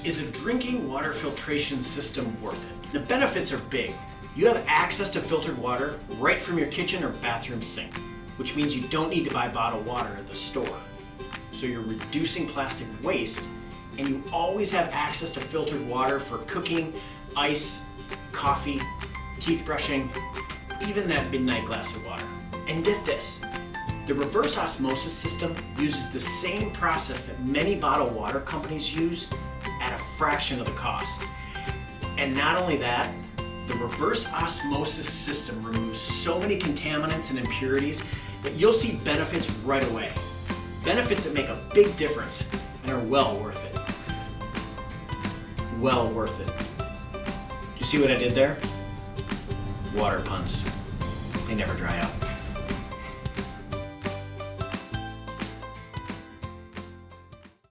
Is a drinking water filtration system worth it? The benefits are big. You have access to filtered water right from your kitchen or bathroom sink, which means you don't need to buy bottled water at the store. So you're reducing plastic waste, and you always have access to filtered water for cooking, ice, coffee, teeth brushing, even that midnight glass of water. And get this, the reverse osmosis system uses the same process that many bottled water companies use at a fraction of the cost. And not only that, the reverse osmosis system removes so many contaminants and impurities that you'll see benefits right away. Benefits that make a big difference and are well worth it. Well worth it. Do you see what I did there? Water puns. They never dry out.